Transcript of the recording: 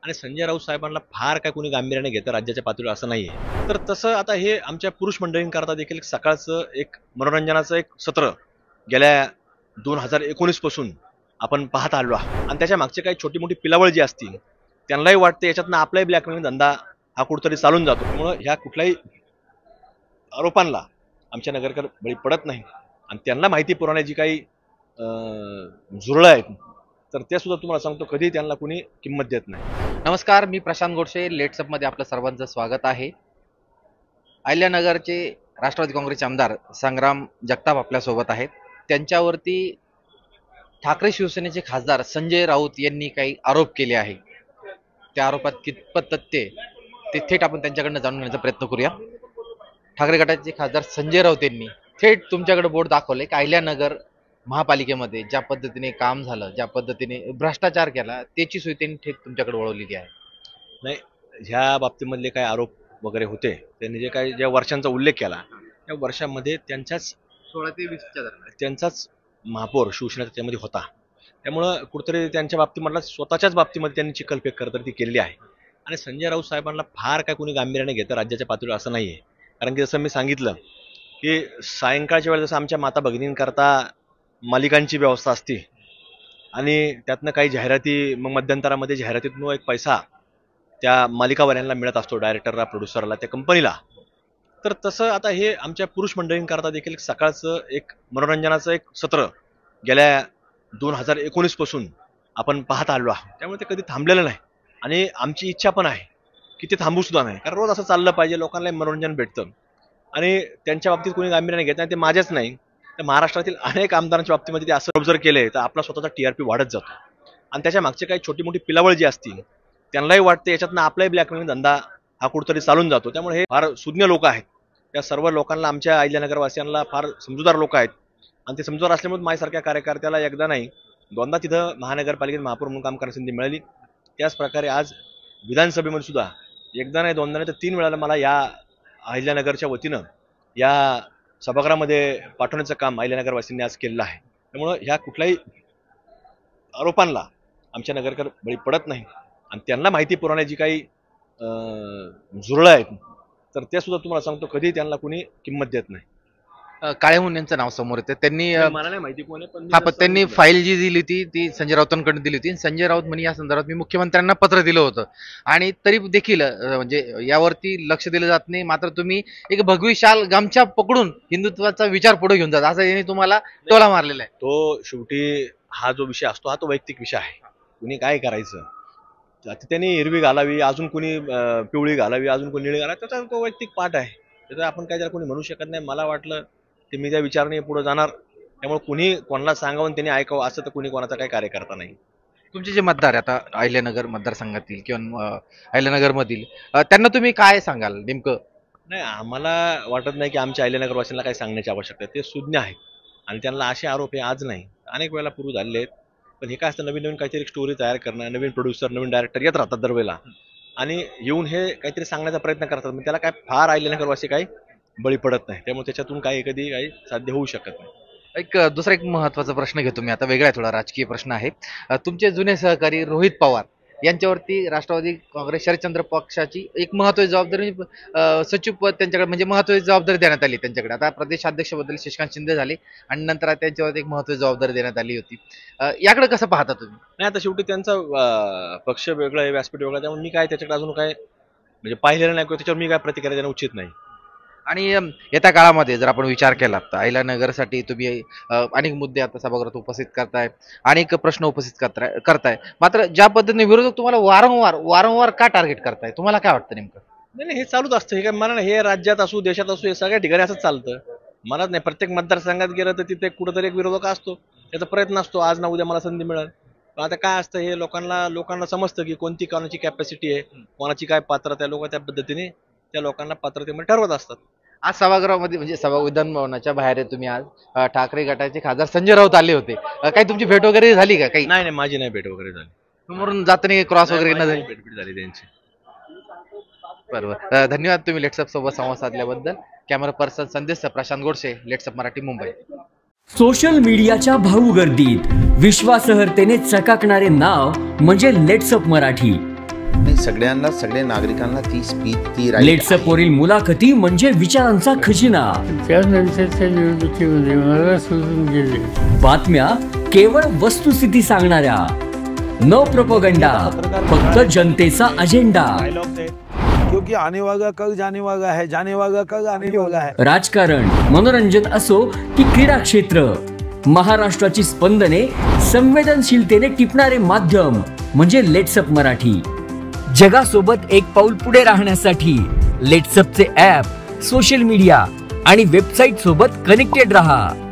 आणि संजय राऊत साहेबांना फार काय कोणी गांभीर्याने घेतं राज्याच्या पातळीवर असं नाहीये। तर तसं आता हे आमच्या पुरुष मंडळींकरता देखील सकाळचं एक मनोरंजनाचं एक सत्र गेल्या 2019 पासून आपण पाहत आलो आहोत। आणि त्याच्या मागचे काही छोटी मोठी पिलावळ जी असतील त्यांनाही वाटते याच्यातनं आपलाही ब्लॅकमेलिंग धंदा हा कुठेतरी चालून जातो। त्यामुळे ह्या कुठल्याही आरोपांना आमच्या नगरकर बळी पडत नाही आणि त्यांना माहिती पुरवण्याची काही झुरळं आहेत तर ते सुद्धा तुम्हाला सांगतो कधी त्यांना कुणी किंमत देत नाही। नमस्कार, मी प्रशांत गोडसे, लेट्सअप मध्ये आपलं सर्वांचं स्वागत आहे। अहिल्यानगरचे राष्ट्रवादी काँग्रेसचे आमदार संग्राम जगताप आपल्या सोबत आहेत। त्यांच्यावरती ठाकरे शिवसेनेचे खासदार संजय राऊत यांनी काही आरोप केले आहे। त्या आरोपात कितपत तथ्य ते थेट आपण त्यांच्याकडनं जाणून घेण्याचा प्रयत्न करूया। ठाकरे गटाचे खासदार संजय राऊत यांनी थेट तुमच्याकडे बोर्ड दाखवले की अहिल्यानगर महापालिकेमध्ये ज्या पद्धतीने काम झालं, ज्या पद्धतीने भ्रष्टाचार केला, त्याची सोय त्यांनी थेट तुमच्याकडे वळवलेली आहे। नाही, ह्या बाबतीमधले काय आरोप वगैरे होते त्यांनी जे काही ज्या वर्षांचा उल्लेख केला त्या वर्षामध्ये त्यांच्याच 16 ते 20च्या दरम्यान त्यांचाच महापौर शिवसेनेचा त्यामध्ये होता। त्यामुळं कुठेतरी त्यांच्या बाबतीमधला स्वतःच्याच बाबतीमध्ये त्यांनी चिखलफेक करत ती केलेली आहे। आणि संजय राऊत साहेबांना फार काय कोणी गांभीर्याने घेतं राज्याच्या पातळीवर असं नाहीये। कारण की जसं मी सांगितलं की सायंकाळच्या वेळेला जसं आमच्या माता भगिनींकरता मालिकांची व्यवस्था असते आणि त्यातनं काही जाहिराती मग मध्यंतरामध्ये जाहिरातीतून एक पैसा त्या मालिकावाल्यांना मिळत असतो, डायरेक्टरला, प्रोड्युसरला, त्या कंपनीला। तर तसं आता हे आमच्या पुरुष मंडळींकरता देखील सकाळचं एक मनोरंजनाचं एक सत्र गेल्या 2019 पासून आपण पाहत आलो आहोत। त्यामुळे ते कधी थांबलेलं नाही आणि आमची इच्छा पण आहे की ते थांबू सुद्धा नाही, कारण रोज असं चाललं पाहिजे, लोकांना मनोरंजन भेटतं आणि त्यांच्या बाबतीत कोणी गांभीर्याने घेत नाही। ते माझ्याच नाही तर महाराष्ट्रातील अनेक आमदारांच्या बाबतीमध्ये ते असं ऑब्झर्व केलंय तर आपला स्वतःचा TRP वाढत जातो आणि त्याच्या मागचे काही छोटी मोठी पिलावळ जी असतील त्यांनाही वाटते याच्यातनं आपलाही ब्लॅकमेलिंग धंदा हा कुठेतरी चालून जातो। त्यामुळे हे फार सुज्ञ लोक आहेत, त्या सर्व लोकांना, आमच्या अहिल्यानगरवासियांना फार समजूतदार लोक आहेत आणि ते समजूतदार असल्यामुळे माझ्यासारख्या कार्यकर्त्याला एकदा नाही दोनदा तिथं महानगरपालिकेत महापौर म्हणून काम करण्याची संधी मिळाली। त्याच प्रकारे आज विधानसभेमध्ये सुद्धा एकदा नाही, दोनदा नाही तर 3 वेळाला मला या अहिल्यानगरच्या वतीनं या सभागृहामध्ये पाठवण्याचं काम अहिल्यानगरवासींनी आज केलेलं आहे। त्यामुळं ह्या कुठल्याही आरोपांना आमच्या नगरकर बळी पडत नाही आणि त्यांना माहिती पुरवण्याची काही झुरळं आहेत तर ते सुद्धा तुम्हाला सांगतो कधी त्यांना कुणी किंमत देत नाही। काळे मुंडे यांचं नाव समोर येतं। त्यांनी मला नाही माहिती कोण आहे, पण त्यांनी फाईल जी दिली होती ती संजय राऊतांकडे दिली होती। संजय राऊत म्हणे या संदर्भात मी मुख्यमंत्र्यांना पत्र दिलं होतं आणि तरी देखील म्हणजे यावरती लक्ष दिलं जात नाही। मात्र तुम्ही एक भगवी शाल गमछा पकडून हिंदुत्वाचा विचार पुढे घेऊन जात असं यांनी तुम्हाला टोला मारलेला आहे। तो शेवटी हा जो विषय असतो हा तो वैयक्तिक विषय आहे, कुणी काय करायचं त्यांनी हिरवी घालावी, अजून कुणी पिवळी घालावी, अजून कोणी निळी घालावी, त्याचा तो वैयक्तिक पाठ आहे, त्याचा आपण काय त्याला कोणी म्हणू शकत नाही। मला वाटलं की मी त्या विचाराने पुढे जाणार, त्यामुळे कुणी कोणाला सांगावं त्यांनी ऐकावं असं तर कुणी कोणाचा काही कार्यकर्ता नाही। तुमचे जे मतदार आता अहिल्यानगर मतदारसंघातील किंवा अहिल्यानगरमधील त्यांना तुम्ही काय सांगाल नेमकं? नाही, आम्हाला वाटत नाही की आमच्या अहिल्यानगरवासींना काही सांगण्याची आवश्यकता आहे, ते सुज्ञ आहेत आणि त्यांना असे आरोप हे आज नाही अनेक वेळेला पूर्वी झालेले आहेत। पण हे काय असतं, नवीन नवीन काहीतरी स्टोरी तयार करणं, नवीन प्रोड्युसर, नवीन डायरेक्टर येत राहतात दरवेळेला आणि येऊन हे काहीतरी सांगण्याचा प्रयत्न करतात, पण त्याला काय फार अहिल्यानगरवासी काही बळी पडत नाही, त्यामुळे त्याच्यातून काही कधी काही साध्य होऊ शकत नाही। दुसरा एक महत्त्वाचा प्रश्न घेतो मी आता, वेगळा आहे थोडा, राजकीय प्रश्न आहे। तुमचे जुने सहकारी रोहित पवार यांच्यावरती राष्ट्रवादी काँग्रेस शरदचंद्र पक्षाची एक महत्त्वाची जबाबदारी सचिव पद त्यांच्याकडे म्हणजे महत्त्वाची जबाबदारी देण्यात आली त्यांच्याकडे। आता प्रदेशाध्यक्ष बद्दल शशिकांत शिंदे झाले आणि नंतर त्यांच्यावरती एक महत्त्वाची जबाबदारी देण्यात आली होती। याकडे कसं पाहता तुम्ही? नाही, आता शेवटी त्यांचा पक्ष वेगळा आहे, व्यासपीठ वेगळा, त्यामुळे मी काय त्याच्याकडे अजून काय म्हणजे पाहिलेलं नाही, त्याच्यावर मी काय प्रतिक्रिया देणं उचित नाही। आणि येत्या काळामध्ये जर आपण विचार केला तर अहिल्यानगरसाठी तुम्ही अनेक मुद्दे आता सभागृहात उपस्थित करताय, अनेक प्रश्न उपस्थित करताय, मात्र ज्या पद्धतीने विरोधक तुम्हाला वारंवार का टार्गेट करताय, तुम्हाला काय वाटतं नेमकं? नाही, हे चालूच असतं, हे काय मला नाही, हे राज्यात असू, देशात असू, हे सगळ्या ठिकाणी असंच चालतं। मला नाही, प्रत्येक मतदारसंघात गेलं तर तिथे कुठेतरी एक विरोधक असतो, त्याचा प्रयत्न असतो आज ना उद्या मला संधी मिळेल। पण आता काय असतं, हे लोकांना समजतं की कोणती कोणाची कॅपॅसिटी आहे, कोणाची काय पात्रता आहे, लोक त्या पद्धतीने त्या लोकांना पात्रतेमध्ये ठरवत असतात। आज सभागृहामध्ये म्हणजे विधान भवनाच्या बाहेर तुम्ही आज ठाकरे गटाचे खासदार संजय राऊत आले होते, काही तुमची भेट वगैरे झाली का? काही नाही, माझी नाही भेट वगैरे झाली, समोरून जाताना क्रॉस वगैरे न झाली? भेट झाली त्यांची। बरोबर, धन्यवाद तुम्ही लेट्सअप सोबत संवाद साधल्याबद्दल। कॅमेरा पर्सन संदेश प्रशांत गोडसे, लेट्सअप मराठी, मुंबई। सोशल मीडियाच्या भाऊ गर्दीत विश्वासार्हतेने चकाकणारे नाव म्हणजे लेट्सअप मराठी। नाही, सगळ्या नागरिकांना ती स्पीच ती right लेट्सअप आहे. वरील मुलाखती म्हणजे विचारांचा खजिना. त्यानंतरच्या निवडणुकीमध्ये मला सोडून गेले. बातम्या केवळ वस्तुस्थिती सांगणाऱ्या, न प्रोपोगंडा, फक्त जनतेचा अजेंडा. क्योंकि आने वाला कल जाने वाला है, जाने वाला कल आने वाला है. राजकारण, मनोरंजन असो की क्रीडा क्षेत्र, महाराष्ट्राची स्पंदने संवेदनशीलतेने टिपणारे माध्यम म्हणजे लेट्सअप मराठी. जगासोबत एक पाऊल पुढे राहण्यासाठी लेट्सअपचे ॲप, सोशल मीडिया आणि वेबसाईट सोबत कनेक्टेड रहा.